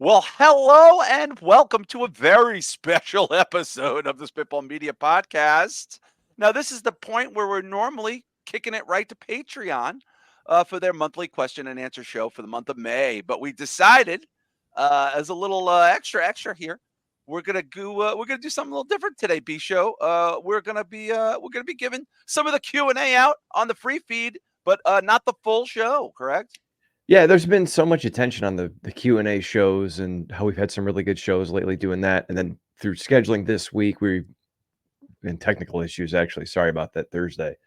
Well, hello and welcome to a very special episode of the Spitball Media Podcast. Now, this is the point where we're normally kicking it right to Patreon for their monthly question and answer show for the month of May. But we decided, as a little extra here, we're gonna do something a little different today. B show. We're gonna be giving some of the Q&A out on the free feed, but not the full show. Correct? Yeah, there's been so much attention on the Q&A shows and how we've had some really good shows lately doing that, and then through scheduling this week, we and technical issues, actually, sorry about that, Thursday.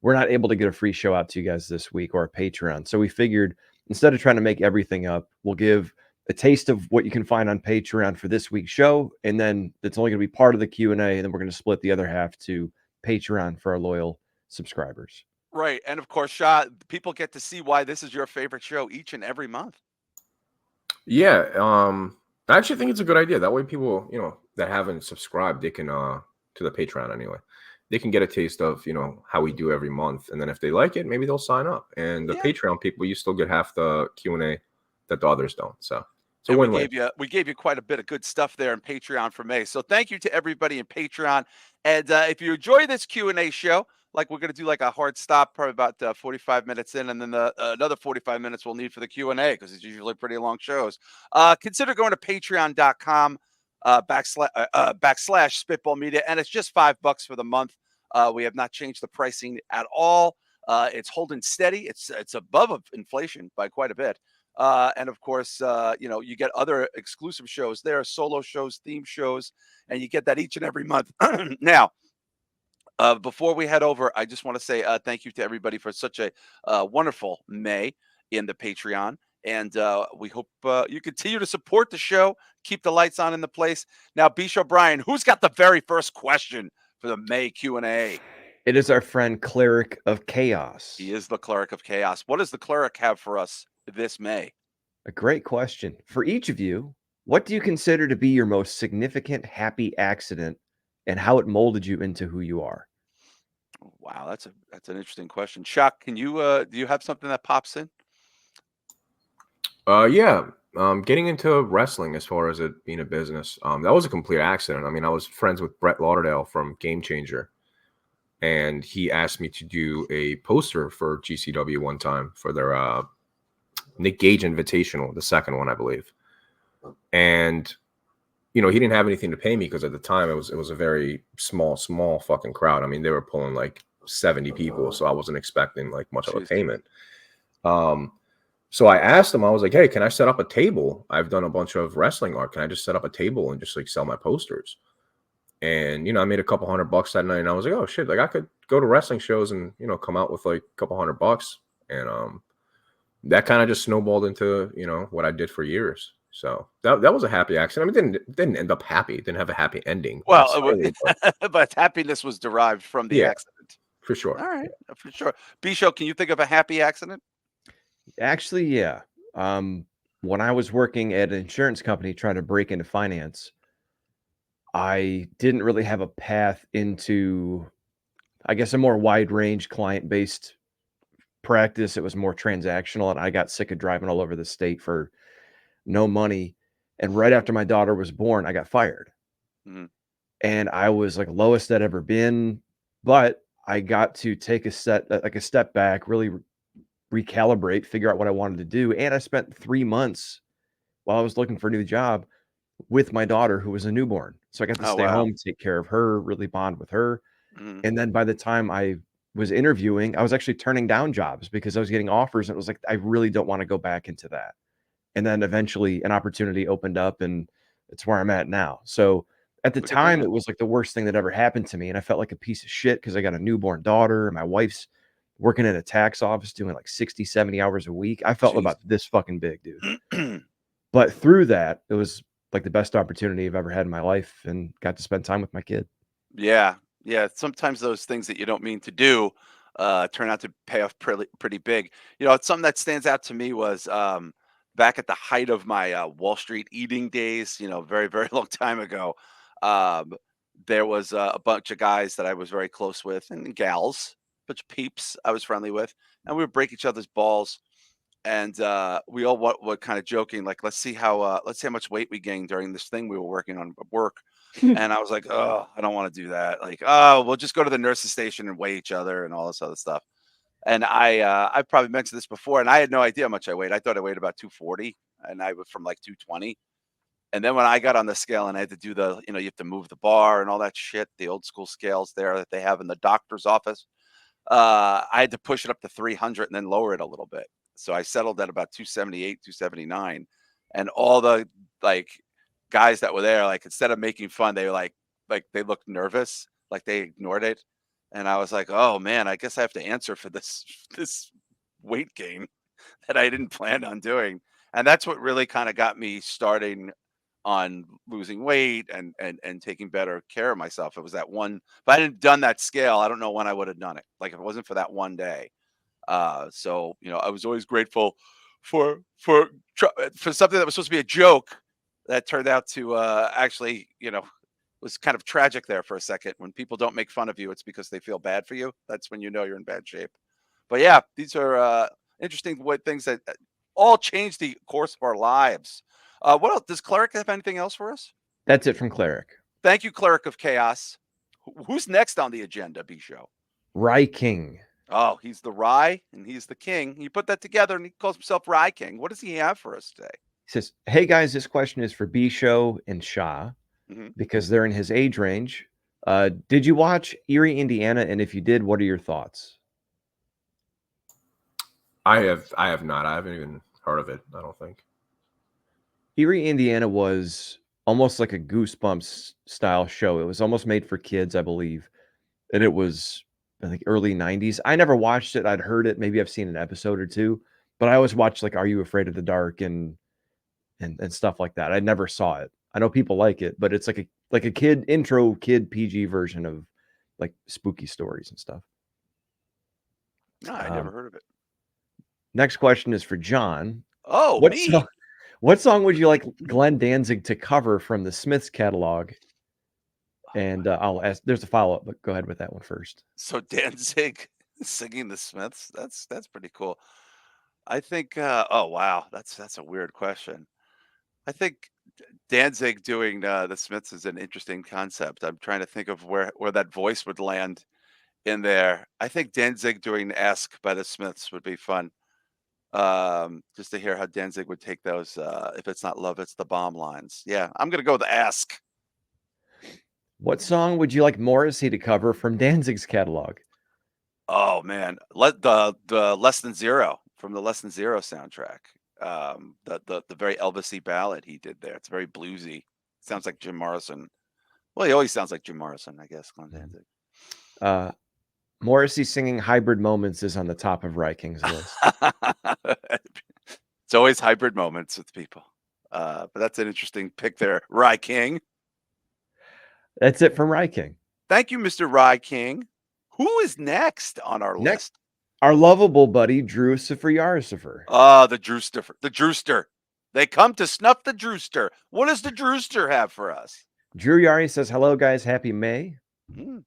We're not able to get a free show out to you guys this week or a Patreon, so we figured instead of trying to make everything up, we'll give a taste of what you can find on Patreon for this week's show, and then it's only gonna be part of the Q&A, and then we're gonna split the other half to Patreon for our loyal subscribers. Right, and of course, Shah, people get to see why this is your favorite show each and every month. Yeah, I actually think it's a good idea. That way people, that haven't subscribed, they can to the Patreon anyway. They can get a taste of, how we do every month. And then if they like it, maybe they'll sign up. And the Yeah, Patreon people, you still get half the Q&A that the others don't. So it's a and win-win. we gave you quite a bit of good stuff there in Patreon for May. So thank you to everybody in Patreon. And if you enjoy this Q&A show, like we're going to do like a hard stop, probably about 45 minutes in, and then another 45 minutes we'll need for the Q&A because it's usually pretty long shows. Consider going to patreon.com backslash Spitball Media, and it's just $5 for the month. We have not changed the pricing at all. It's holding steady. It's above inflation by quite a bit. And of course, you get other exclusive shows there, solo shows, theme shows, and you get that each and every month. Now, before we head over, I just want to say thank you to everybody for such a wonderful May in the Patreon. And we hope you continue to support the show, keep the lights on in the place. Now, Bisho Brian, who's got the very first question for the May Q&A? It is our friend Cleric of He Chaos. is the Cleric of Chaos. What does the Cleric have for us this May? A great question. For each of you, what do you consider to be your most significant happy accident and how it molded you into who you are? Wow, that's an interesting question. Chuck, can you do you have something that pops in? Yeah, getting into wrestling as far as it being a business, that was a complete accident. I mean, I was friends with Brett Lauderdale from Game Changer, and he asked me to do a poster for GCW one time for their Nick Gage Invitational, the second one, I believe. And he didn't have anything to pay me because at the time it was a very small fucking crowd. I mean, they were pulling like 70 people, so I wasn't expecting like much of a Jeez. payment. So I asked him, I was like, "Hey, can I set up a table? I've done a bunch of wrestling art. Can I just set up a table and just like sell my posters?" And I made a couple $100 that night, and I was like, "Oh shit, like I could go to wrestling shows and come out with like a couple $100." And that kind of just snowballed into what I did for years. So that was a happy accident. I mean, it didn't end up happy. It didn't have a happy ending Well, necessarily, but but happiness was derived from the yeah, accident. for sure. All right, Yeah. for sure. Bisho, can you think of a happy accident? Actually, yeah. When I was working at an insurance company trying to break into finance, I didn't really have a path into, I guess, a more wide range client based practice. It was more transactional, and I got sick of driving all over the state for no money. And right after my daughter was born, I got fired. Mhm. And I was like lowest I'd ever been, but I got to take a step back, really recalibrate, figure out what I wanted to do. And I spent 3 months while I was looking for a new job with my daughter who was a newborn. So I got to Oh, stay wow. home, take care of her, really bond with her. Mhm. And then by the time I was interviewing, I was actually turning down jobs because I was getting offers. And it was like, I really don't want to go back into that. And then eventually an opportunity opened up and it's where I'm at now. So at the Look at that. time, it was like the worst thing that ever happened to me. And I felt like a piece of shit because I got a newborn daughter and my wife's working in a tax office doing like 60, 70 hours a week. I felt Jeez. about this fucking big, dude. But through that, it was like the best opportunity I've ever had in my life and got to spend time with my kid. Yeah, yeah. Sometimes those things that you don't mean to do turn out to pay off pretty big. It's something that stands out to me was back at the height of my Wall Street eating days. Very very long time ago. Um, there was a bunch of guys that I was very close with, and gals, bunch of peeps I was friendly with, and we would break each other's balls and we all were kind of joking, like, let's see how much weight we gained during this thing we were working on at work. And I was like, oh, I don't want to do that. Like, oh, we'll just go to the nurse's station and weigh each other and all this other stuff. And I've probably mentioned this before, and I had no idea how much I weighed. I thought I weighed about 240, and I was from like 220. And then when I got on the scale and I had to do you have to move the bar and all that shit, the old school scales there that they have in the doctor's office. I had to push it up to 300 and then lower it a little bit. So I settled at about 278, 279. And all the like guys that were there, like instead of making fun, they were like they looked nervous, like they ignored it. And I was like, oh man, I guess I have to answer for this this weight gain that I didn't plan on doing. And that's what really kind of got me starting on losing weight and taking better care of myself. It was that one. If I hadn't done that scale, I don't know when I would have done it. Like if it wasn't for that one day. So I was always grateful for something that was supposed to be a joke that turned out to actually was kind of tragic there for a second. When people don't make fun of you, it's because they feel bad for you. That's when you know you're in bad shape. But yeah, these are interesting things that all change the course of our lives. What else? Does Cleric have anything else for us? That's it from Cleric. Thank you, Cleric of Chaos. Who's next on the agenda, B Show? Rye King. Oh, he's the Rye and he's the King. You put that together and he calls himself Rye King. What does he have for us today? He says, hey guys, this question is for B Show and Shah Mhm. because they're in his age range. Did you watch Erie, Indiana? And if you did, what are your thoughts? I have not. I haven't even heard of it, I don't think. Erie, Indiana was almost like a Goosebumps style show. It was almost made for kids, I believe. And it was, I think, early 90s. I never watched it. I'd heard it. Maybe I've seen an episode or two. But I always watched like Are You Afraid of the Dark and stuff like that. I never saw it. I know people like it, but it's like a kid PG version of like spooky stories and stuff. No, I never heard of it. Next question is for John. Oh, What me. song, what song would you like Glenn Danzig to cover from the Smiths catalog? And I'll ask. There's a follow up, but go ahead with that one first. So Danzig singing the Smiths. That's pretty cool. I think. Oh wow, that's a weird question. I think Danzig doing the Smiths is an interesting concept. I'm trying to think of where that voice would land in there. I think Danzig doing "Ask" by the Smiths would be fun. Just to hear how Danzig would take those. If it's not love, it's the bomb lines. Yeah, I'm gonna go with "Ask." What song would you like Morrissey to cover from Danzig's catalog? Oh man, let the Less Than Zero from the Less Than Zero soundtrack. The very Elvisy ballad he did there. It's very bluesy. Sounds like Jim Morrison. Well, he always sounds like Jim Morrison, I guess. Glenn Danzig. Morrissey singing "Hybrid Moments" is on the top of Rye King's list. It's always hybrid moments with people. But that's an interesting pick there, Rye King. That's it from Rye King. Thank you, Mr. Rye King. Who is next on our Next, list? our lovable buddy Drew Yarsifer. The Drewster. The Drewster. They come to snuff the Drewster. What does the Drewster have for us? Drew Yari says, hello, guys. Happy May. Mm.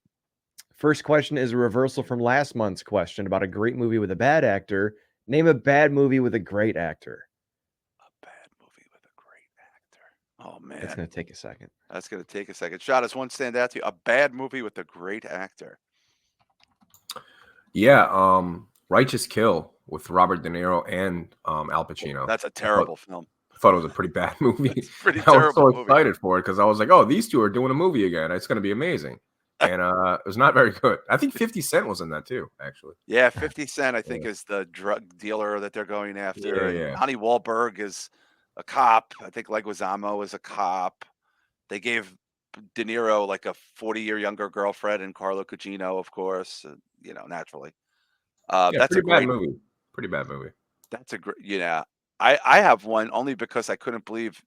First question is a reversal from last month's question about a great movie with a bad actor. Name a bad movie with a great actor. A bad movie with a great actor. Oh, man. It's going to take a second. That's going to take a second. Shot, does one stand out to you? A bad movie with a great actor. Yeah, Righteous Kill with Robert De Niro and Al Pacino. That's a terrible film. I thought it was a pretty bad movie. It's pretty I was terrible so movie. excited for it because I was like, oh, these two are doing a movie again. It's going to be amazing. And it was not very good. I think 50 Cent was in that too, actually. Yeah, 50 Cent, I think, is the drug dealer that they're going after. Yeah. Donnie Wahlberg is a cop. I think Leguizamo is a cop. They gave De Niro like a 40-year younger girlfriend and Carlo Cugino, of course, naturally. That's a great movie. Pretty bad movie. That's a great, I have one only because I couldn't believe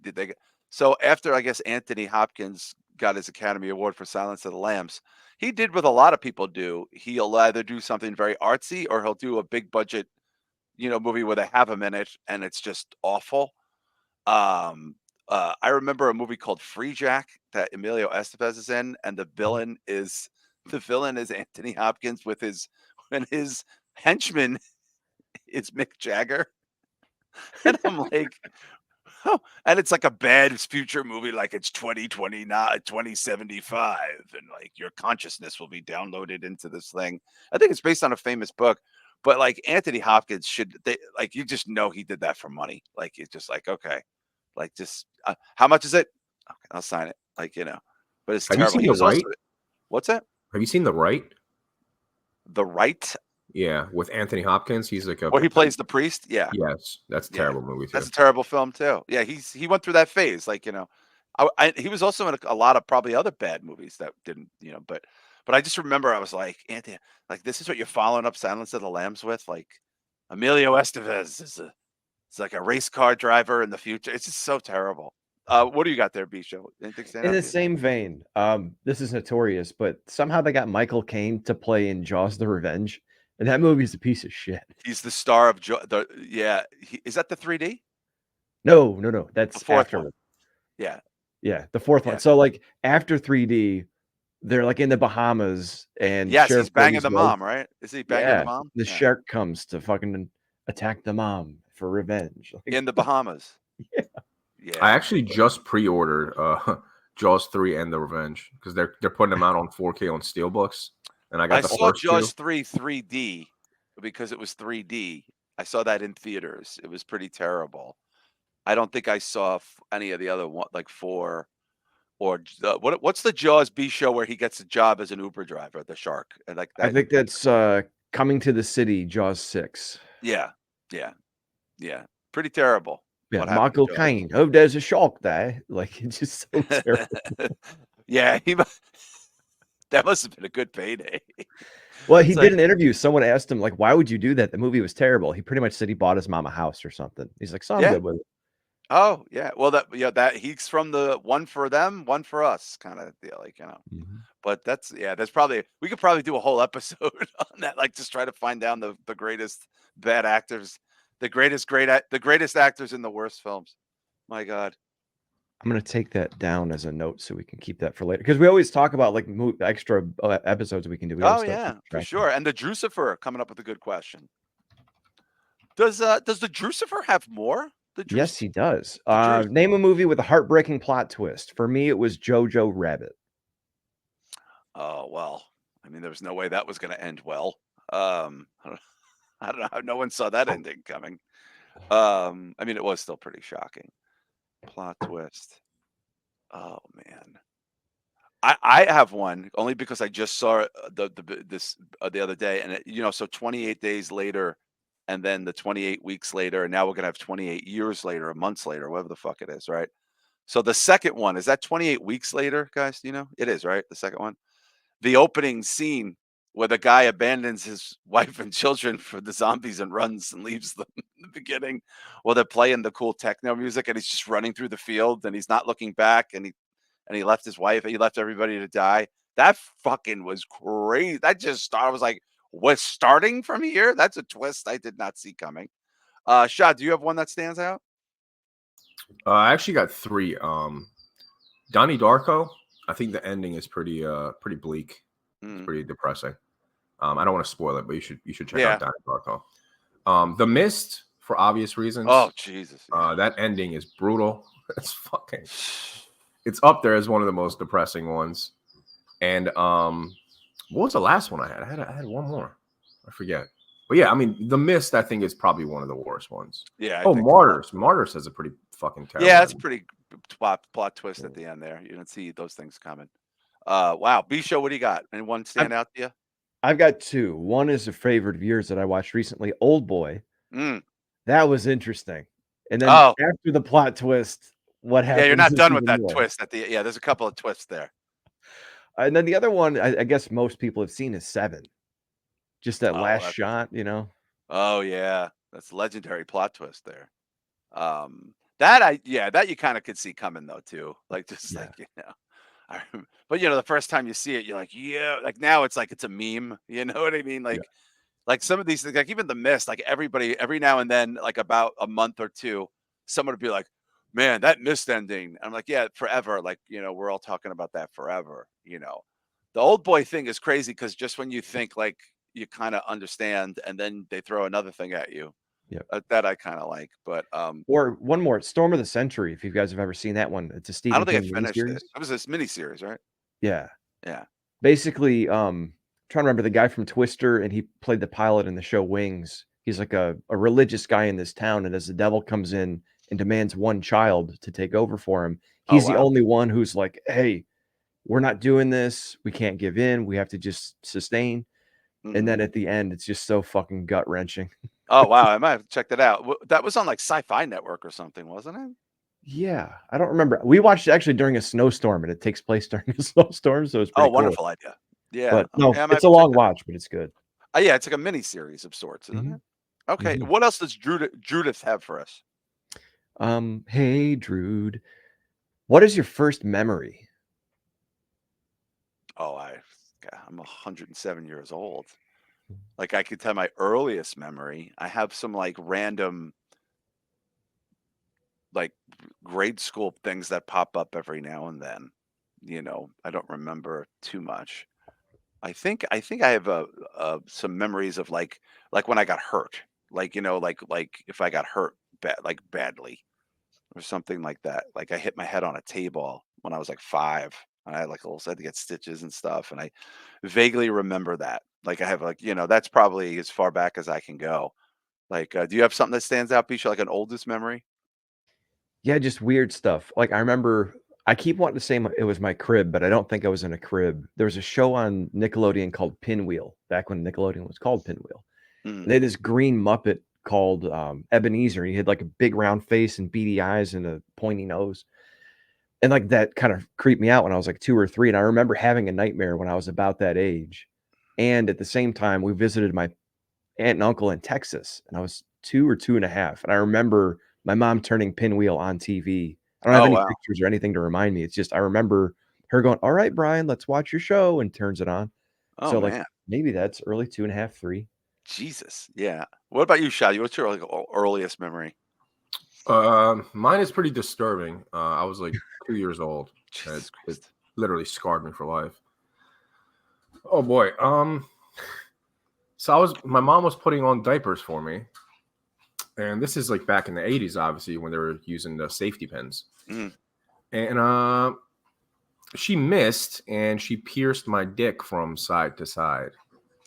so after, I guess, Anthony Hopkins got his Academy Award for Silence of the Lambs, he did what a lot of people do. He'll either do something very artsy or he'll do a big budget, movie where they have him in it and it's just awful. I remember a movie called Free Jack that Emilio Estevez is in, and the villain is Anthony Hopkins with his henchman is Mick Jagger. And I'm like, oh, and it's like a bad future movie, like it's 2029, 2075, and like your consciousness will be downloaded into this thing. I think it's based on a famous book, but like Anthony Hopkins like you just know he did that for money. Like it's just like, okay, like just how much is it? Okay, I'll sign it. Like, but it's Have you terrible. seen He The was also Right? what's that? Have you seen The Right? The Right, Yeah, with Anthony Hopkins. He's like a where he plays the priest. Yeah. yes, that's a Yeah, terrible movie that's too. a terrible film too. Yeah, he went through that phase, like, he was also in a lot of probably other bad movies that didn't, but I just remember I was like, Anthony, like this is what you're following up Silence of the Lambs with, like Emilio Estevez is like a race car driver in the future. It's just so terrible. What do you got there, B Show? Anything stand In out the to you? same vein, this is notorious, but somehow they got Michael Caine to play in Jaws: The Revenge, and that movie's a piece of shit. He's the star of yeah. Is that the 3D? No, no, no, The that's fourth one. afterward. Yeah, Yeah, the fourth one. yeah. So like after 3D, they're like in the Bahamas, and Yes, Sheriff he's banging Brady's the wife, mom, right? Is he banging the yeah, mom? the Yeah, shark comes to fucking attack the mom for revenge. Like, in the Bahamas. yeah. I Yeah. actually just pre-ordered Jaws 3 and The Revenge because they're putting them out on 4K on Steelbooks, and I I got the saw first two. Jaws 3 3D because it was 3D. I saw that in theaters. It was pretty terrible. I don't think I saw any of the other one, like 4 or what's the Jaws B show where he gets a job as an Uber driver, the shark, and like I that. think that's Coming to the City, Jaws 6. Yeah, yeah, yeah. Pretty terrible. Yeah, What happened Michael to Jaws? Caine. Oh, there's a shark there. Like it's just so terrible. Yeah, that must have been a good payday. Well, he It's did like, an interview. Someone asked him, like, why would you do that? The movie was terrible. He pretty much said he bought his mom a house or something. He's like, so I'm yeah. good with it. Oh, yeah. Well, that he's from the one for them, one for us kind of deal, like. Mhm. But that's probably we could probably do a whole episode on that, like just try to find down the greatest bad actors, the greatest actors in the worst films. My God. I'm gonna take that down as a note so we can keep that for later because we always talk about like extra episodes we can do. We got to Oh start yeah, keeping for track. sure. And the Drucifer coming up with a good question. Does the Drucifer have more? The Yes, he does. the Druce. Name a movie with a heartbreaking plot twist. For me, it was Jojo Rabbit. Oh well, I mean, there was no way that was going to end well. I don't know how no one saw that ending coming. I mean, it was still pretty shocking. Plot twist. Oh man. I have one only because I just saw the other day, and so 28 days later, and then the 28 weeks later, and now we're gonna have 28 years later, or months later, whatever the fuck it is, right? So the second one is that 28 weeks later, guys. Do you know it is right? The second one, the opening scene where the guy abandons his wife and children for the zombies and runs and leaves them in the beginning, while they're playing the cool techno music, and he's just running through the field, and he's not looking back, and he left his wife, and he left everybody to die. That fucking was crazy. That just started. I was like, "What's starting from here?" That's a twist I did not see coming. Shah, do you have one that stands out? I actually got three. Donnie Darko. I think the ending is pretty bleak. It's Mm, pretty depressing. I don't want to spoil it, but you should check out yeah. Donnie Darko. The Mist, for obvious reasons. Oh Jesus. Yeah. That ending is brutal. It's fucking. It's up there as one of the most depressing ones. And what was the last one I had? I had one more. I forget. But yeah, I mean, The Mist, I think, is probably one of the worst ones. Yeah, I Oh, think so. Martyrs. Martyrs has a pretty fucking Yeah, terrible that's a ending. pretty plot twist at the end there. You didn't see those things coming. Wow. B show, what do you got? Anyone stand I've, out to you? I've got two. One is a favorite of yours that I watched recently, Old Boy. Mm. That was interesting. And then Oh, after the plot twist, what yeah, you're happens not is done with even that more. twist at the yeah, there's a couple of twists there. And then the other one, I guess most people have seen is Seven. Just that Oh, last shot. oh yeah. That's a legendary plot twist there. That you kind of could see coming though too. Like just Yeah. like, but the first time you see it, you're like, yeah, like now it's like it's a meme. You know what I mean? Yeah. Like some of these things, like even the mist, like everybody every now and then, like about a month or two, someone would be like, man, that mist ending. I'm like, yeah, forever. Like, we're all talking about that forever. The old boy thing is crazy because just when you think like you kind of understand, and then they throw another thing at you. Yep. That I kind of like. But Or one more, Storm of the Century. If you guys have ever seen that one, it's a I Stephen don't think King I finished miniseries. it. It was this miniseries, right? Yeah. Yeah. Basically, trying to remember the guy from Twister, and he played the pilot in the show Wings. He's like a religious guy in this town, and as the devil comes in and demands one child to take over for him, Oh he's the wow. only one who's like, "Hey, we're not doing this. We can't give in. We have to just sustain." And Mhm. then at the end, it's just so fucking gut wrenching. Oh wow, I might have checked it out. That was on like Sci-Fi Network or something, wasn't it? Yeah, I don't remember. We watched it actually during a snowstorm, and it takes place during a snowstorm, so it's Oh, pretty cool. wonderful idea. Yeah. But Okay, no, I might it's have a to check long that out. watch, but it's good. Yeah, it's like a mini series of sorts, isn't Mhm, it? Okay. mhm. What else does Judith have for us? Hey, Drude, what is your first memory? Oh, God, I'm 107 years old. Like I could tell my earliest memory. I have some like random like grade school things that pop up every now and then. I don't remember too much. I think I have some memories of like when I got hurt. Like like if I got hurt badly or something like that. Like I hit my head on a table when I was like 5. And I had like a little, I had to get stitches and stuff. And I vaguely remember that. Like I have that's probably as far back as I can go. Like, do you have something that stands out, Bisha, like an oldest memory? Yeah, just weird stuff. Like, I remember I keep wanting to say it was my crib, but I don't think I was in a crib. There was a show on Nickelodeon called Pinwheel, back when Nickelodeon was called Pinwheel. Mhm. And they had this green Muppet called Ebenezer. He had like a big round face and beady eyes and a pointy nose. And like that kind of creeped me out when I was like 2 or 3. And I remember having a nightmare when I was about that age. And at the same time, we visited my aunt and uncle in Texas, and I was 2 or 2 and a half, and I remember my mom turning Pinwheel on TV. I don't have Oh any wow. pictures or anything to remind me. It's just I remember her going, "All right, Brian, let's watch your show," and turns it on. Oh So, like, man. maybe that's early 2 and a half, 3. Jesus. Yeah. What about you, Shadi? What's your like earliest memory? Mine is pretty disturbing. I was like 2 years old. Jesus It Christ. literally scarred me for life. Oh boy. So my mom was putting on diapers for me, and this is like back in the 80s, obviously, when they were using the safety pins. Mhm. And she missed, and she pierced my dick from side to side.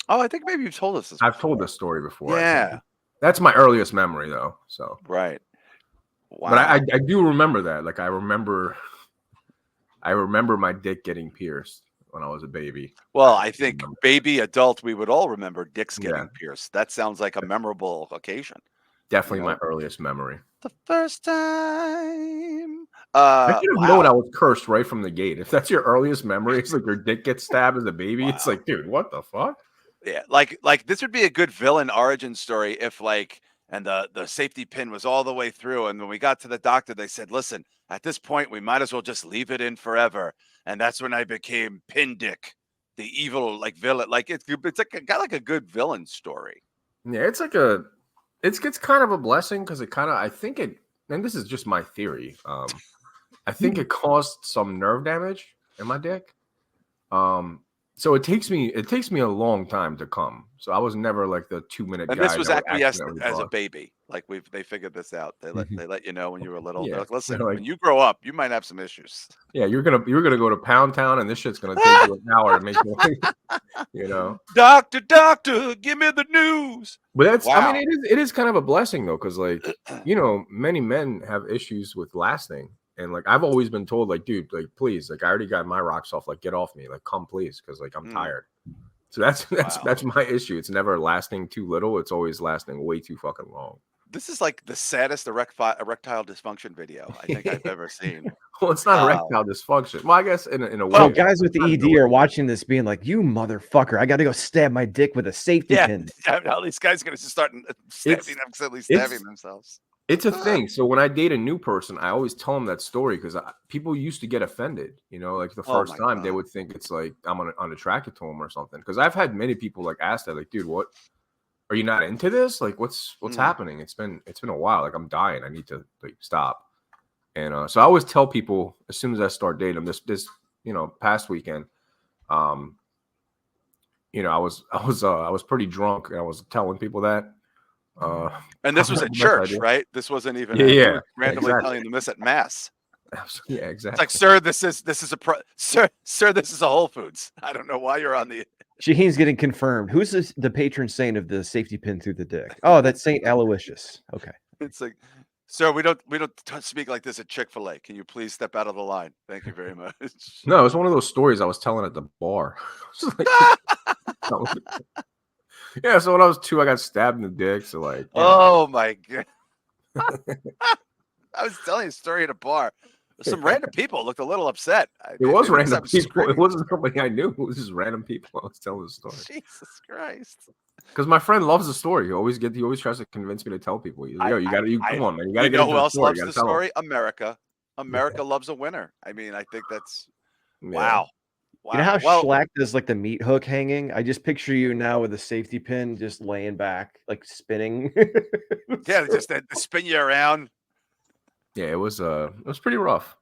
Oh, I think maybe you've told us this I've told before. this story before, I think. Yeah. That's my earliest memory, though. So, Right. but I, Wow. I do remember that. Like, I remember my dick getting pierced when I was a baby. Well, I I think remember. baby adult, we would all remember dicks Yeah, getting pierced. That sounds like a memorable occasion, you definitely my know? earliest memory. The first time. I should have known Wow. I was cursed right from the gate. If that's your earliest memory, it's like your dick gets stabbed as a baby. It's Wow. like, dude, what the fuck? Yeah, like this would be a good villain origin story if and the safety pin was all the way through, and when we got to the doctor, they said, "Listen, at this point, we might as well just leave it in forever." And that's when I became Pin Dick, the evil like villain. Like it's like got like a good villain story. Yeah, it's kind of a blessing because it kind of I think it, and this is just my theory. I think it caused some nerve damage in my dick. So it takes me a long time to come. So I was never like the 2 minute And this guy was that would acquiesced accidentally as a bust. baby. Like they figured this out. They let Mhm. they let you know when you were little. They're Yeah, like, they're "Listen, like, when you grow up, you might have some issues." yeah, you're gonna go to Pound Town, and this shit's gonna take you an hour to make me, you know. Doctor, doctor, give me the news. But I mean, Wow. it is kind of a blessing though, because like many men have issues with lasting, and like I've always been told, like, dude, like please, like I already got my rocks off, like get off me, like come please, because like I'm Mm, tired. So that's that's wow. that's my issue. It's never lasting too little. It's always lasting way too fucking long. This is like the saddest erectile dysfunction video I think I've ever seen. Well, it's not Wow. erectile dysfunction. Well, I guess in a So way, Well, guys with the not in a ED way. are watching this being like, "You motherfucker, I gotta go stab my dick with a safety yeah, pin." now these guys are gonna just start It's accidentally stabbing it's themselves. it's a Ah, thing. So when I date a new person, I always tell them that story because people used to get offended. Like the oh first my time they god. would think it's like I'm unattracted to them or something. Because I've had many people like ask that, like, dude, what are you not into this? Like, what's Mm, happening? It's been a while. Like I'm dying. I need to like stop. And so I always tell people as soon as I start dating them. This past weekend, I was pretty drunk and I was telling people that. And this was probably at not the best church, idea. right? This wasn't even Yeah, at, he yeah, was randomly exactly. telling them this at mass. Yeah, It's exactly. like, sir, this is sir, this is a Whole Foods. I don't know why you're on the. Shaheen's getting confirmed. Who's the patron saint of the safety pin through the dick? Oh, that's Saint Aloysius. Okay. It's like, sir, we don't speak like this at Chick-fil-A. Can you please step out of the line? Thank you very much. No, it was one of those stories I was telling at the bar. Like, yeah, so when I was 2, I got stabbed in the dick. So like, oh my god. I was telling a story at a bar. Some random people looked a little upset. It was They random started people. It screaming. wasn't somebody I knew. It was just random people. I was telling the story Jesus Christ. because my friend loves the story. He always tries to convince me to tell people. He's like, yo, come on, man, you gotta get know into who the else story. loves You the gotta tell 'em. story? America. America loves a winner. I mean, I think that's Yeah. wow. You know how Well, Schlack does like the meat hook hanging? I just picture you now with a safety pin just laying back, like spinning. yeah, just to spin you around. Yeah, it was pretty rough.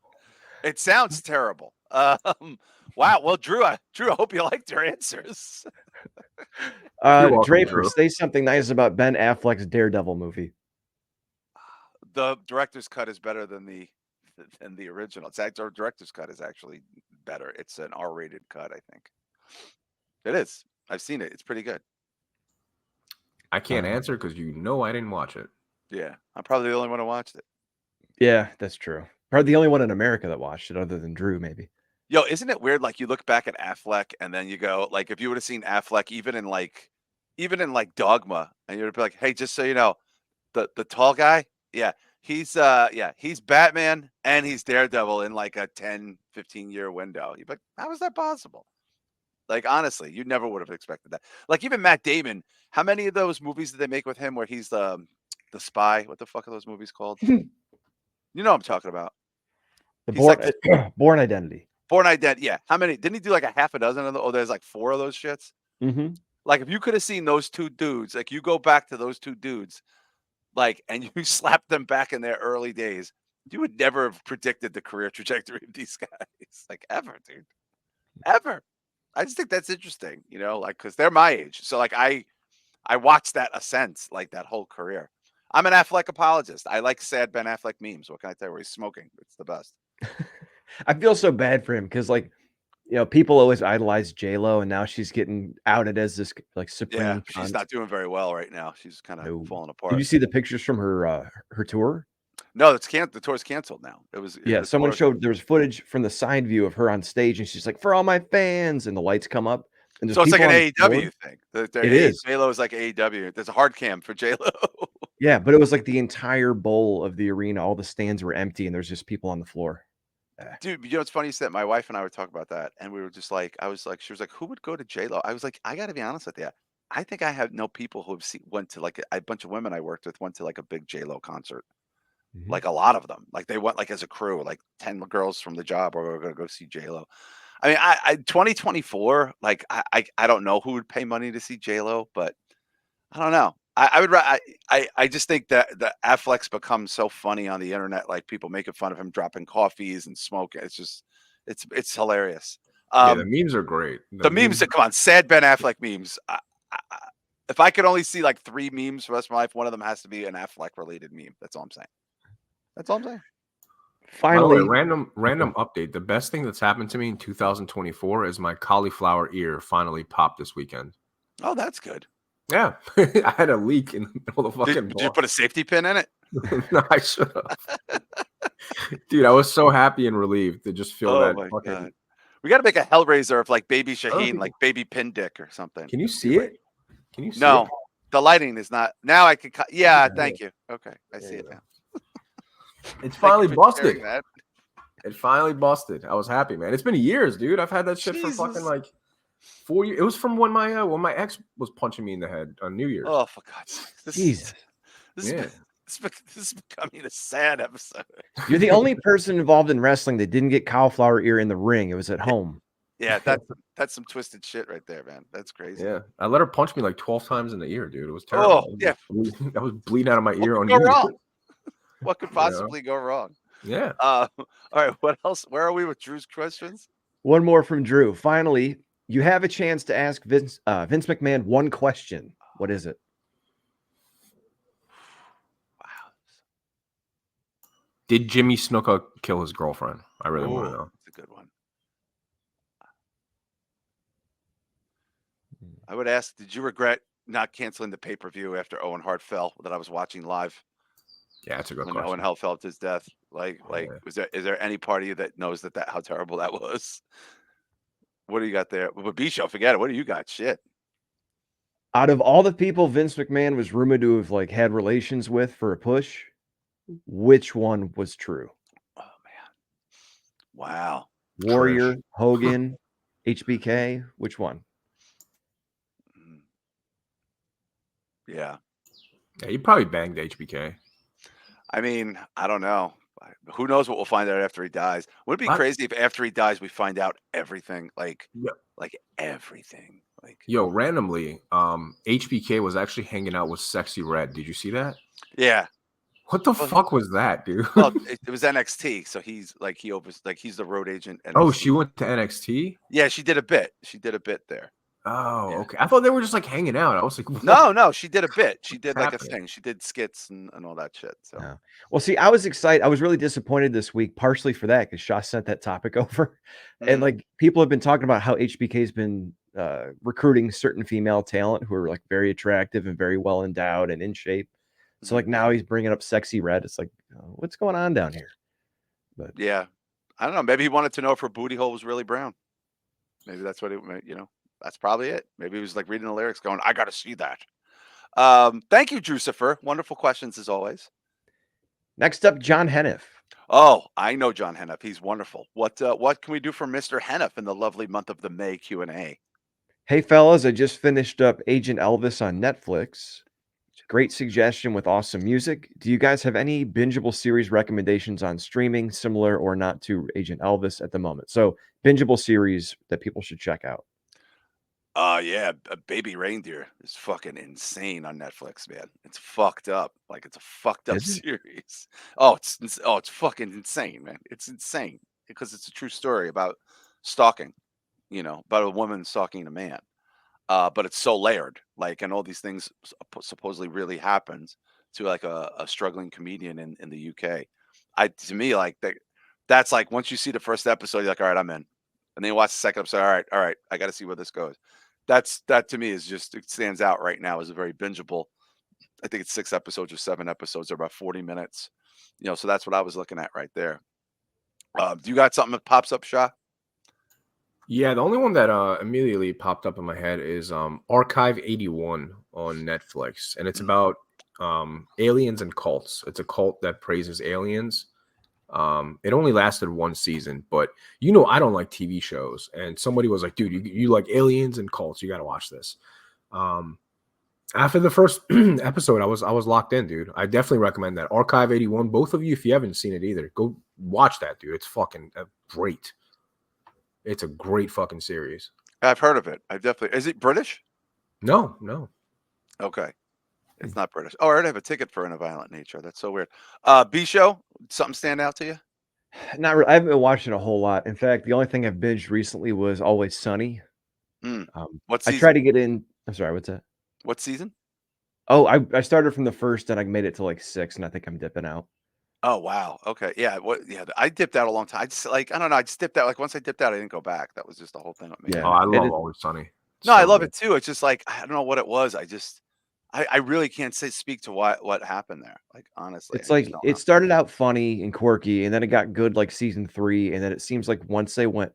It sounds terrible. Wow. Well, Drew, I hope you liked your answers. You're welcome, Draper, Drew. say something nice about Ben Affleck's Daredevil movie. The director's cut is better than the original. It's actually, our director's cut is actually better. It's an R-rated cut, I think. It is. I've seen it. It's pretty good. I can't answer because I didn't watch it. Yeah, I'm probably the only one who watched it. Yeah, that's true. Probably the only one in America that watched it, other than Drew, maybe. Yo, isn't it weird? Like you look back at Affleck, and then you go, like, if you would have seen Affleck, even in like Dogma, and you'd be like, hey, just so you know, the tall guy, he's Batman and he's Daredevil in like a 10-15 year window. You'd be like, how is that possible? Like, honestly, you never would have expected that. Like, even Matt Damon, how many of those movies did they make with him where he's the spy? What the fuck are those movies called? You know what I'm talking about. The He's like Born Identity. Born Identity. Yeah. How many? Didn't he do like a half a dozen of those? Oh, there's like 4 of those shits. Mm-hmm. Like, if you could have seen those 2 dudes, like you go back to those 2 dudes, like, and you slap them back in their early days, you would never have predicted the career trajectory of these guys. Like, ever, dude. Ever. I just think that's interesting, like, because they're my age. So, like, I watched that ascent, like, that whole career. I'm an Affleck apologist. I like sad Ben Affleck memes. What can I tell you? Where he's smoking. It's the best. I feel so bad for him because, like, people always idolize J-Lo, and now she's getting outed as this like supreme. Yeah, she's cunt. not doing very well right now. She's kind of falling apart. Did you see the pictures from her tour? No, the tour's canceled now. It was Someone showed there was footage from the side view of her on stage, and she's like, "For all my fans," and the lights come up, and there's so it's like an people on the AEW thing. It is. J-Lo is like AEW. There's a hard cam for J-Lo. Yeah, but it was like the entire bowl of the arena. All the stands were empty, and there's just people on the floor. Dude, what's funny is that my wife and I were talking about that, and we were just like, she was like, who would go to J-Lo? I was like, I got to be honest with you. I think I have no people who went to like a bunch of women I worked with went to like a big J-Lo concert. Mhm. Like a lot of them, like they went like as a crew, like 10 girls from the job were going to go see J-Lo. I mean, I 2024, like I don't know who would pay money to see J-Lo, but I don't know. I would. I just think that the Affleck's become so funny on the internet. Like people making fun of him dropping coffees and smoking. It's just, it's hilarious. Yeah, the memes are great. The memes that come on, sad Ben Affleck memes. If I could only see like 3 memes for the rest of my life, one of them has to be an Affleck related meme. That's all I'm saying. That's all I'm saying. Finally, by the way, random update. The best thing that's happened to me in 2024 is my cauliflower ear finally popped this weekend. Oh, that's good. Yeah, I had a leak in the middle of the fucking. Did you put a safety pin in it? No, I should have. Dude, I was so happy and relieved to just feel that fucking. God. We got to make a Hellraiser of like baby Shaheen, like baby Pin Dick or something. Can you see it? Can you see No, it? the lighting is not. Now I could. Yeah, thank you. Okay, I see it now. It's finally busted. That. It finally busted. I was happy, man. It's been years, dude. I've had that shit for fucking like 4 years. It was from when my ex was punching me in the head on New Year's. Oh, for God's sake! Jesus. This is becoming a sad episode. You're the only person involved in wrestling that didn't get cauliflower ear in the ring. It was at home. Yeah, that's some twisted shit right there, man. That's crazy. Yeah, I let her punch me like 12 times in the ear, dude. It was terrible. Oh, yeah. I was bleeding out of my ear on Go New Year's. wrong? What could possibly go wrong? Yeah. All right. What else? Where are we with Drew's questions? One more from Drew. Finally, you have a chance to ask Vince McMahon one question. What is it? Did Jimmy Snuka kill his girlfriend? I really want to know. That's a good one. I would ask, did you regret not canceling the pay-per-view after Owen Hart fell that I was watching live Yeah, that's a good when Owen question. Hart fell to his death? Like, Yeah. is there any part of you that knows that how terrible that was? What do you got there? But B show, forget it. What do you got? Shit. Out of all the people Vince McMahon was rumored to have like had relations with for a push, which one was true? Oh man. Wow. Warrior, Trish. Hogan, HBK, which one? Mm. Yeah. Yeah, he probably banged HBK. I mean, I don't know. Who knows what we'll find out after he dies? Would it be What? crazy if after he dies we find out everything, like everything, like Yo, randomly, HBK was actually hanging out with Sexy Red. Did you see that? yeah. What the Well, fuck was that, dude? well, it was NXT, so he's like he's the road agent Oh, NXT. she went to NXT? Yeah, she did a bit. She did a bit there. Oh, Yeah. okay. I thought they were just like hanging out. I was like, what? No, she did a bit. She did like a happening? thing. She did skits and all that shit. So No. Well, see, I was excited. I was really disappointed this week, partially for that, because Shah sent that topic over. And Mhm. like people have been talking about how HBK's been recruiting certain female talent who are like very attractive and very well endowed and in shape. So Mhm. like now he's bringing up Sexy Red. It's like, what's going on down here? But Yeah. I don't know. Maybe he wanted to know if her booty hole was really brown. Maybe that's what that's probably it. Maybe he was like reading the lyrics going, I got to see that. Thank you, Drucifer. Wonderful questions as always. next up, John Hennef. Oh, I know John Hennef. He's wonderful. What can we do for Mr. Hennef in the lovely month of the May Q&A? Hey fellas, I just finished up Agent Elvis on Netflix. Great suggestion with awesome music. Do you guys have any bingeable series recommendations on streaming, similar or not to Agent Elvis at the moment? So, bingeable series that people should check out. Yeah, Baby Reindeer is fucking insane on Netflix, man. It's fucked up. Like it's a fucked up Is it? series. It's fucking insane, man. It's insane because it's a true story about stalking, about a woman stalking a man. But it's so layered, like, and all these things supposedly really happens to like a struggling comedian in the UK. To me, like that's like once you see the first episode, you're like, all right, I'm in. And then you watch the second episode, all right, I got to see where this goes. That to me is just it stands out right now as a very bingeable. I think it's 6 episodes or 7 episodes. They're about 40 minutes. So that's what I was looking at right there. Do you got something that pops up, Shah? Yeah, the only one that immediately popped up in my head is Archive 81 on Netflix, and it's Mm, about aliens and cults. It's a cult that praises aliens. It only lasted one season, but I don't like TV shows, and somebody was like, "Dude, you like aliens and cults? You got to watch this." Um, After the first episode, I was locked in, dude. I definitely recommend that Archive 81. Both of you, if you haven't seen it either, go watch that, dude. It's fucking great. It's a great fucking series. I've heard of it. I've definitely. Is it British? No, no. Okay. It's Hmm. not British. Oh, I already have a ticket for In a Violent Nature. That's so weird. B show, something stand out to you? Not really. I haven't been watching a whole lot. In fact, the only thing I've binged recently was Always Sunny. Mm. Um, What I tried season? to get in. I'm sorry, what's that? What season? Oh, I started from the first and I made it to like six, and I think I'm dipping out. Oh wow. Okay. Yeah. Yeah. I dipped out a long time. I just like I don't know. I just dipped out. Like once I dipped out, I didn't go back. That was just the whole thing with me. Oh, Yeah, I it love is. Always Sunny. It's No, I so love good. it too. It's just like I don't know what it was. I really can't speak to what happened there. Like honestly, It's I just like don't it know. started out funny and quirky, and then it got good like season 3, and then it seems like once they went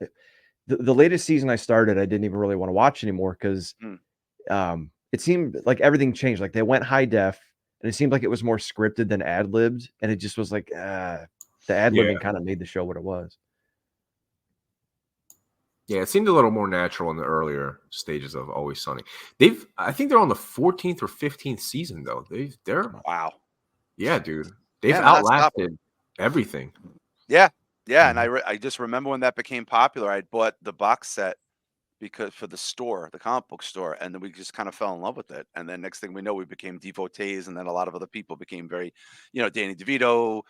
the latest season I started, I didn't even really want to watch anymore because Mm. it seemed like everything changed. Like they went high def, and it seemed like it was more scripted than ad libbed, and it just was like the ad Yeah, libbing kind of made the show what it was. yeah. It seemed a little more natural in the earlier stages of Always Sunny. I think they're on the 14th or 15th season though. They're, Wow. yeah, dude. They've Yeah, they're not stopping. outlasted everything. Yeah. Yeah. And Mhm. I just remember when that became popular. I bought the box set because for the store, the comic book store, and then we just kind of fell in love with it. And then next thing we know, we became devotees, and then a lot of other people became very, Danny DeVito,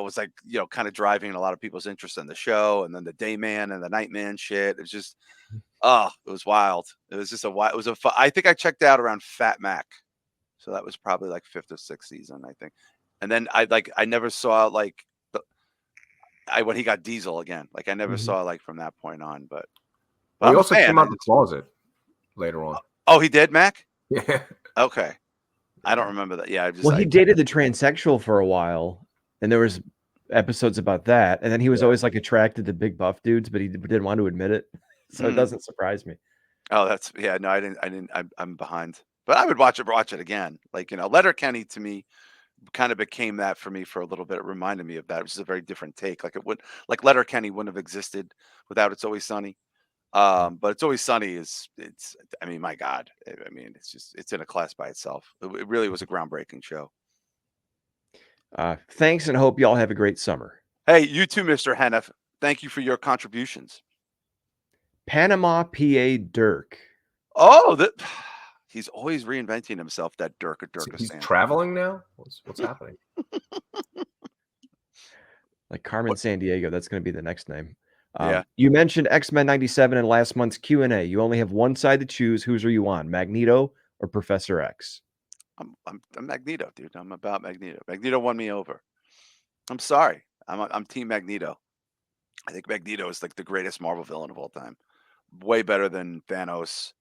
was like, kind of driving a lot of people's interest in the show, and then the Dayman and the Nightman shit. It's just, oh, it was wild. It was just a wild. It was I think I checked out around Fat Mac, so that was probably like fifth or sixth season, I think. And then I never saw like when he got Diesel again. Like I never Mhm. saw like from that point on, but Well, he I'm a also fan. came out the closet later on. Oh, he did, Mac? Yeah. Okay. I don't remember that. Yeah, Well, he I dated the transsexual for a while, and there was episodes about that. And then he was always like attracted to big buff dudes, but he didn't want to admit it. So it doesn't surprise me. Oh, that's yeah. No, I didn't. I'm behind, but I would watch it again. Like Letterkenny to me kind of became that for me for a little bit. It reminded me of that, which is a very different take. Like it would, like Letterkenny wouldn't have existed without It's Always Sunny. But It's Always Sunny it's. I mean, my God. I mean, it's in a class by itself. It really was a groundbreaking show. Thanks, and hope you all have a great summer. Hey, you too, Mr. Hennef. Thank you for your contributions. Panama, PA, Dirk. Oh, he's always reinventing himself. That He's Dirkistan. traveling now. What's happening? Like Carmen San Diego. That's going to be the next name. Yeah. You mentioned X-Men 97 in last month's Q&A. You only have one side to choose. Whose are you on, Magneto or Professor X? I'm Magneto, dude. I'm about Magneto. Magneto won me over. I'm sorry. I'm Team Magneto. I think Magneto is like the greatest Marvel villain of all time. Way better than Thanos.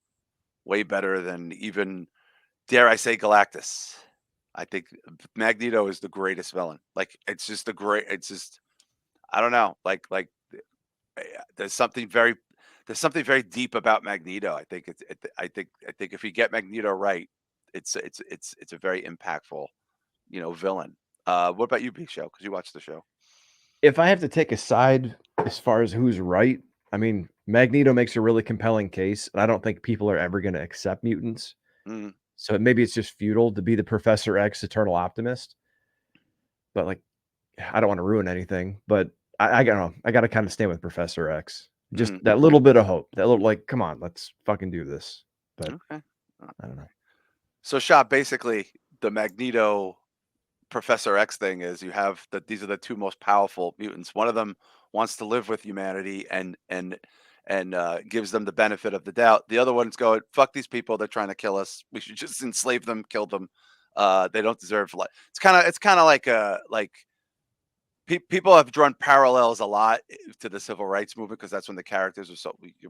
Way better than even, dare I say, Galactus. I think Magneto is the greatest villain. Like it's just I don't know. There's something very deep about Magneto. I think I think if you get Magneto right, it's a very impactful, villain. What about you, Big Show? Because you watch the show. If I have to take a side as far as who's right, I mean, Magneto makes a really compelling case, and I don't think people are ever going to accept mutants. Mm. So maybe it's just futile to be the Professor X eternal optimist. But like, I don't want to ruin anything, but I don't know. I got to kind of stand with Professor X. Just that little bit of hope. That little like, come on, let's fucking do this. But Okay. I don't know. So, Shah, basically, the Magneto Professor X thing is these are the two most powerful mutants. One of them wants to live with humanity and gives them the benefit of the doubt. The other one's going, fuck these people. They're trying to kill us. We should just enslave them, kill them. They don't deserve life. It's kind of like people have drawn parallels a lot to the civil rights movement because that's when the characters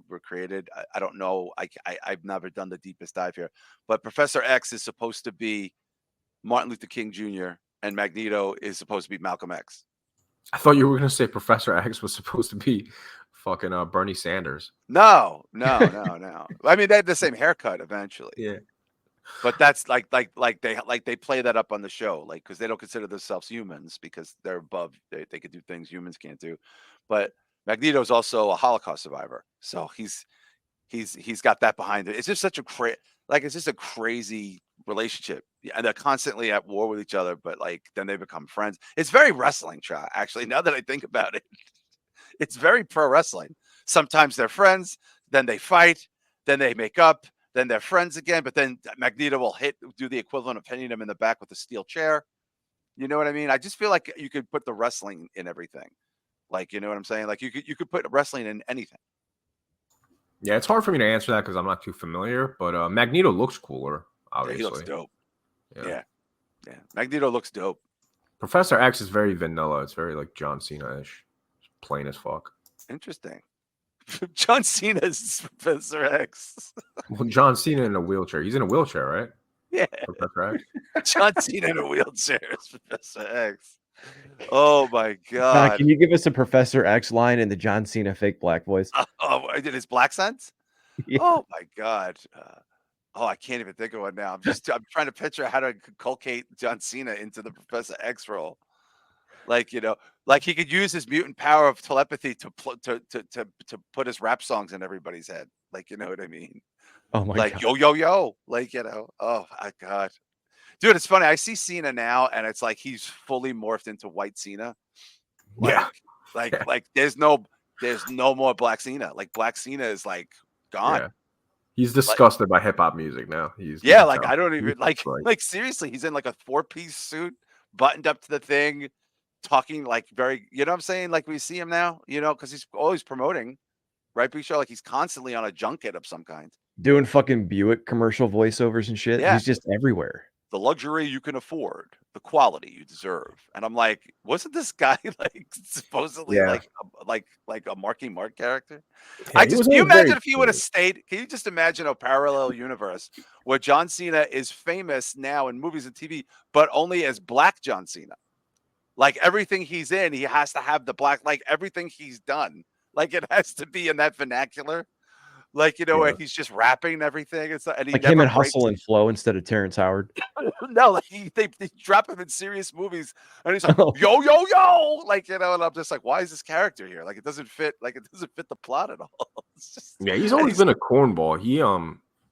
were created. I don't know. I've never done the deepest dive here, but Professor X is supposed to be Martin Luther King Jr. and Magneto is supposed to be Malcolm X. I thought you were going to say Professor X was supposed to be fucking Bernie Sanders. No. I mean, they have the same haircut eventually. Yeah. But that's like they play that up on the show, like because they don't consider themselves humans because they're above. They could do things humans can't do. But Magneto is also a Holocaust survivor, so he's got that behind it. It's just such a it's just a crazy relationship, and they're constantly at war with each other. But like then they become friends. It's very wrestling, Shah. Actually, now that I think about it, it's very pro wrestling. Sometimes they're friends, then they fight, then they make up, then they're friends again. But then Magneto will do the equivalent of hitting him in the back with a steel chair. You know what I mean? I just feel like you could put the wrestling in everything. Like, you know what I'm saying? Like you could put wrestling in anything. Yeah, it's hard for me to answer that because I'm not too familiar. But Magneto looks cooler, obviously. Yeah, he looks dope. Yeah. Magneto looks dope. Professor X is very vanilla. It's very like John Cena-ish, plain as fuck. Interesting. John Cena is Professor X. Well, John Cena in a wheelchair. He's in a wheelchair, right? Yeah. Professor X. John Cena in a wheelchair is Professor X. Oh my God. Can you give us a Professor X line in the John Cena fake black voice? Oh, I did his black sense? Yeah. Oh my God. I can't even think of one now. I'm trying to picture how to inculcate John Cena into the Professor X role. Like, like he could use his mutant power of telepathy to put his rap songs in everybody's head. Like, you know what I mean? Oh my Like, God. yo, yo, yo. Like, oh my God. Dude, it's funny. I see Cena now, and it's like he's fully morphed into white Cena. Like, like there's no more black Cena. Like Black Cena is like gone. Yeah. He's disgusted by hip hop music now. I don't even like seriously, he's in like a 4-piece suit, buttoned up to the thing, talking like very, you know what I'm saying? Like we see him now, because he's always promoting, right? Big Show, like he's constantly on a junket of some kind. Doing fucking Buick commercial voiceovers and shit. Yeah. He's just everywhere. the luxury you can afford, the quality you deserve. And I'm like, wasn't this guy like supposedly Yeah, like a Marky Mark character? yeah, I he just was can you always very imagine if he would have funny. stayed? Can you just imagine a parallel universe where John Cena is famous now in movies and TV, but only as Black John Cena? Like everything he's in, he has to have the black, like everything he's done, like it has to be in that vernacular. Like, where Yeah. he's just rapping everything. And he Like him never in Hustle breaks. and Flow instead of Terrence Howard. No, like they drop him in serious movies, and he's like, Oh, yo, yo, yo, like, and I'm just like, why is this character here? Like, it doesn't fit. Like, it doesn't fit the plot at all. It's just, Yeah, he's and always been a cornball.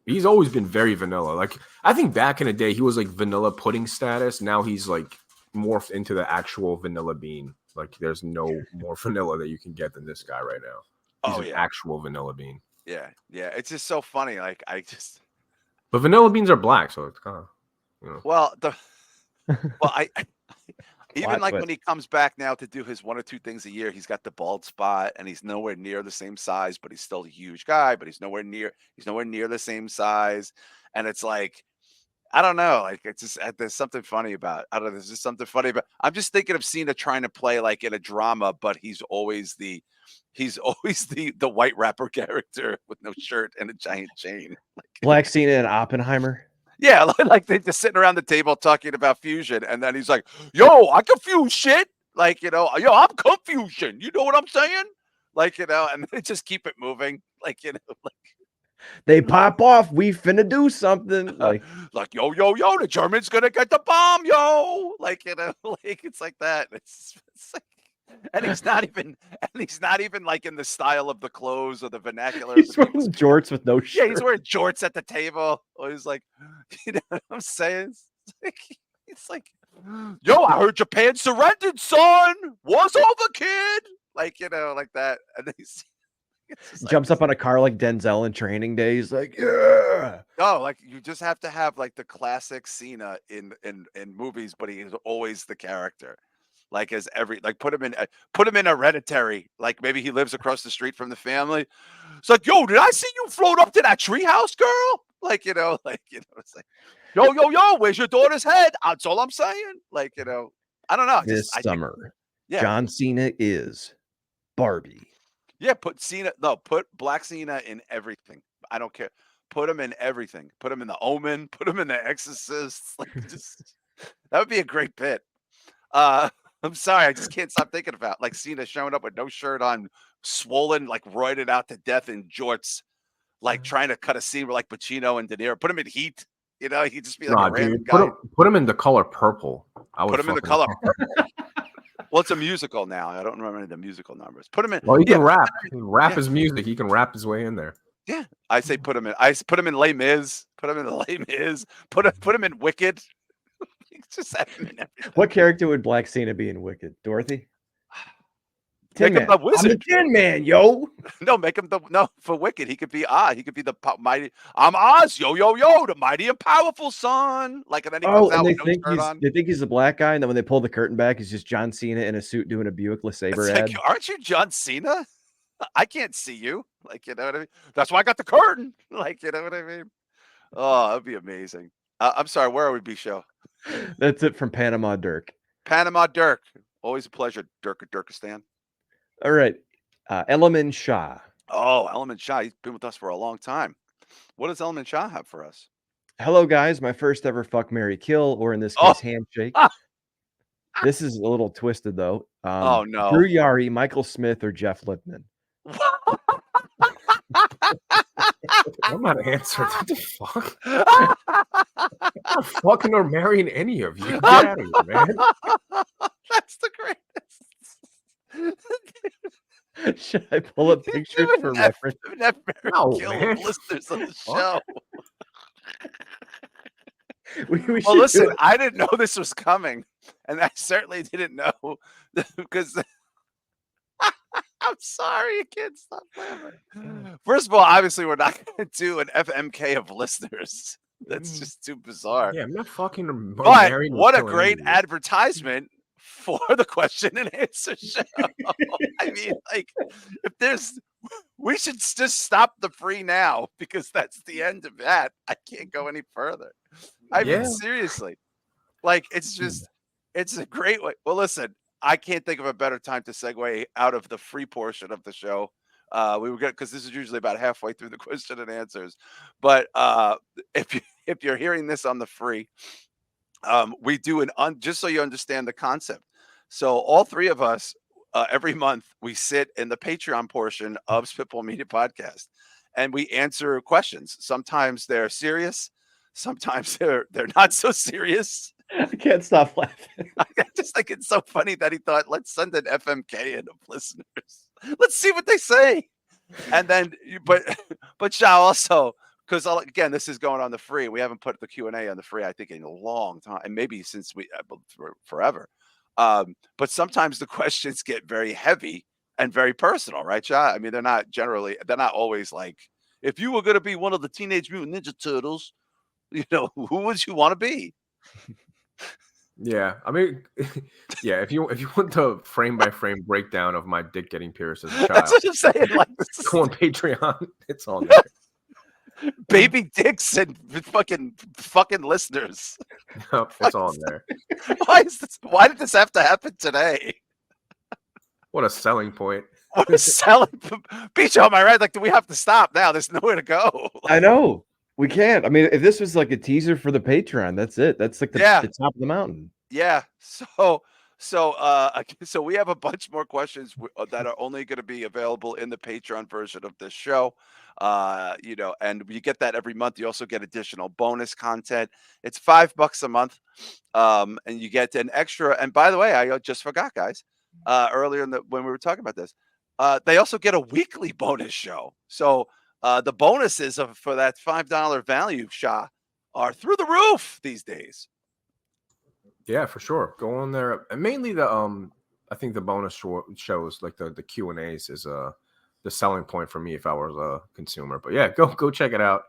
He's always been very vanilla. Like I think back in the day, he was like vanilla pudding status. Now he's like morphed into the actual vanilla bean. Like there's no more vanilla that you can get than this guy right now. He's oh an yeah, actual vanilla bean. yeah, yeah. It's just so funny. Like, But vanilla beans are black, so it's kind of well, I even plot like when twist. he comes back now to do his 1 or 2 things a year, he's got the bald spot and he's nowhere near the same size, but he's still a huge guy, but he's nowhere near the same size. And it's like, I don't know, like it's just there's something funny about I don't know, there's just something funny about I'm just thinking of Cena trying to play like in a drama, but he's always the white rapper character with no shirt and a giant chain. Black Cena and Oppenheimer. Yeah, like they just sitting around the table talking about fusion, and then he's like, "Yo, I confuse shit." Like, yo, I'm confusion. You know what I'm saying? Like, and they just keep it moving. Like, They pop off. We finna do something. Like like, yo, yo, yo, the German's gonna get the bomb, yo. Like, like it's like that. It's like, and he's not even like in the style of the clothes or the vernacular of he's the wearing people speaking. jorts with no Yeah, he's shirt. wearing jorts at the table. Or he's like, you know what I'm saying? It's like, yo, I heard Japan surrendered, son. Was over, kid. Like, like that. And then it's just like, Jumps up on a car like Denzel in Training Day. He's like, yeah. no, like you just have to have like the classic Cena in movies, but he is always the character. Like as every like put him in Hereditary. Like maybe he lives across the street from the family. It's like, yo, did I see you float up to that treehouse, girl? Like, it's like, yo, yo, yo, where's your daughter's head? That's all I'm saying. Like, I don't know. This I think, summer, yeah, John Cena is Barbie. yeah. Put Black Cena in everything. I don't care. Put him in everything. Put him in The Omen. Put him in The Exorcist. Like, just that would be a great bit. Uh, I'm sorry, I just can't stop thinking about like Cena showing up with no shirt on, swollen, like roided out to death in jorts, like trying to cut a scene with like Pacino and De Niro. Put him in Heat. He'd just be like nah, a random dude. guy. Put him in the color purple. I would Put him in the fucking- color purple. Well, it's a musical now. I don't remember any of the musical numbers. Put him in. Well, he Yeah, can rap. He can rap yeah. his music. He can rap his way in there. yeah. I say put him in. Put him in Les Mis. Put him in the Les Mis. Put him in Wicked. Just have him in everything. What character would Black Cena be in Wicked? Dorothy? Make Tin him Man. the I'm the wizard. Tin Man, yo. No, make him for Wicked. He could be He could be the mighty. I'm Oz, yo yo yo, the mighty and powerful son. Like, and then he comes Oh, out and with no shirt on. they think he's the black guy, and then when they pull the curtain back, it's just John Cena in a suit doing a Buick LeSabre It's ad. like, aren't you John Cena? I can't see you. Like, you know what I mean? That's why I got the curtain. Like, you know what I mean? Oh, that'd be amazing. I'm sorry. Where are we, B show? That's it from Panama Dirk. Panama Dirk. Always a pleasure, Dirkistan. All right. Element Shah. Oh, Element Shah. He's been with us for a long time. What does Element Shah have for us? Hello, guys. My first ever fuck, marry, kill, or in this Oh. case, handshake. This is a little twisted, though. Oh, no. Drew Yari, Michael Smith, or Jeff Lipman. I'm not answering. What the fuck? I'm not fucking or marrying any of you. Get out of here, man. That's the greatest. Should I pull up pictures for reference? No, Kill man. listeners on the Fuck. show. We Well, should do listen, it. I didn't know this was coming, and I certainly didn't know because I'm sorry, you can't stop laughing. First of all, obviously, we're not going to do an FMK of listeners. That's just too bizarre. Yeah, I'm not fucking or But marrying or what a killing great any of you. advertisement for the question and answer show. I mean, like, if there's We should just stop the free now because that's the end of that. I can't go any further. I mean, Yeah. seriously, like it's a great way. Well, listen, I can't think of a better time to segue out of the free portion of the show. We were good because this is usually about halfway through the question and answers. But if you're hearing this on the free, we do just so you understand the concept. So all three of us, every month, we sit in the Patreon portion of Spitball Media Podcast, and we answer questions. Sometimes they're serious, sometimes they're not so serious. I can't stop laughing. I just think it's so funny that he thought, let's send an FMK in of listeners. Let's see what they say. And then, but Shah also, because again, this is going on the free. We haven't put the Q&A on the free, I think, in a long time, and maybe since forever. But sometimes the questions get very heavy and very personal, right, Shah? I mean, they're not always like, if you were going to be one of the Teenage Mutant Ninja Turtles, who would you want to be? Yeah, I mean, yeah. If you want the frame by frame breakdown of my dick getting pierced as a That's child, what I'm saying. Like, go on Patreon. It's on there. Baby dicks and fucking listeners. Yep, it's on there. Why did this have to happen today? What a selling point. What is selling? Bicho, am I right? Like, do we have to stop now? There's nowhere to go. I know. We can't. I mean, if this was like a teaser for the Patreon, that's it. That's like the top of the mountain. Yeah. So we have a bunch more questions that are only going to be available in the Patreon version of this show. And you get that every month. You also get additional bonus content. It's $5 a month. And you get an extra. And by the way, I just forgot, guys, earlier when we were talking about this, they also get a weekly bonus show. So the bonuses for that $5 value, Shah, are through the roof these days. Yeah, for sure. Go on there, and mainly the I think the bonus shows like the Q&As is the selling point for me if I was a consumer. But yeah, go check it out.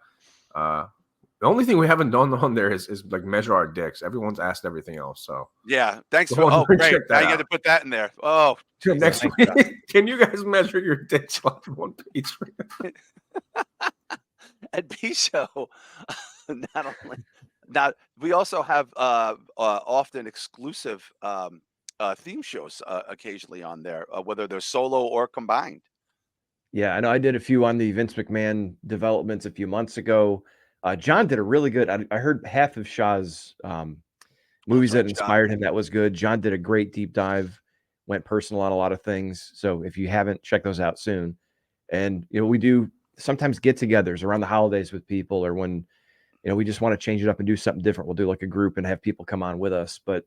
The only thing we haven't done on there is like measure our dicks. Everyone's asked everything else. So yeah, thanks for great. Now you got to put that in there. Oh, next week, can you guys measure your dicks on Patreon? And P-Show, not only now we also have often exclusive theme shows occasionally on there, whether they're solo or combined. Yeah, I know I did a few on the Vince McMahon developments a few months ago. John did a really good. I heard half of Shah's movies that inspired him. That was good. John did a great deep dive, went personal on a lot of things. So if you haven't, check those out soon. And we do sometimes get-togethers around the holidays with people, or when we just want to change it up and do something different. We'll do like a group and have people come on with us. But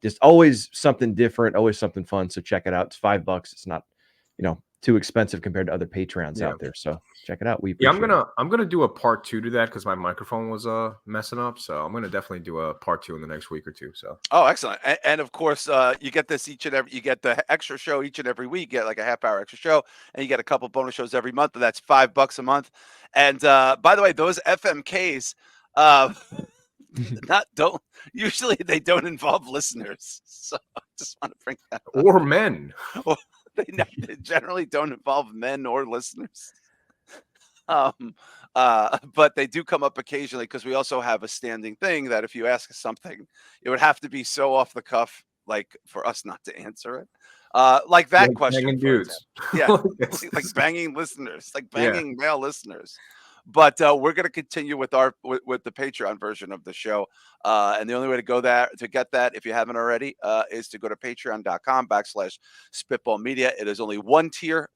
just always something different, always something fun. So check it out. It's $5. It's not too expensive compared to other Patreons out there. So check it out. I'm gonna do a part 2 to that because my microphone was messing up. So I'm gonna definitely do a part 2 in the next week or two. So excellent. And of course you get this you get the extra show each and every week. You get like a half-hour extra show, and you get a couple bonus shows every month, and that's $5 a month. And by the way, those FMKs usually they don't involve listeners. So I just want to bring that up. Or men. They generally don't involve men or listeners. But they do come up occasionally because we also have a standing thing that if you ask us something, it would have to be so off the cuff, like for us not to answer it. Like that question. Banging dudes. Yeah. like banging listeners, like banging male listeners. But we're going to continue with the Patreon version of the show. And the only way to go there to get that, if you haven't already, is to go to patreon.com/Spitball Media. It is only one tier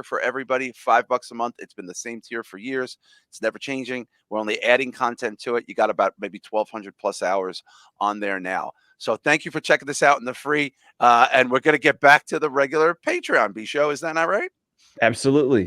for everybody, $5 a month. It's been the same tier for years. It's never changing. We're only adding content to it. You got about maybe 1,200 plus hours on there now. So thank you for checking this out in the free. And we're going to get back to the regular Patreon B show. Is that not right? Absolutely.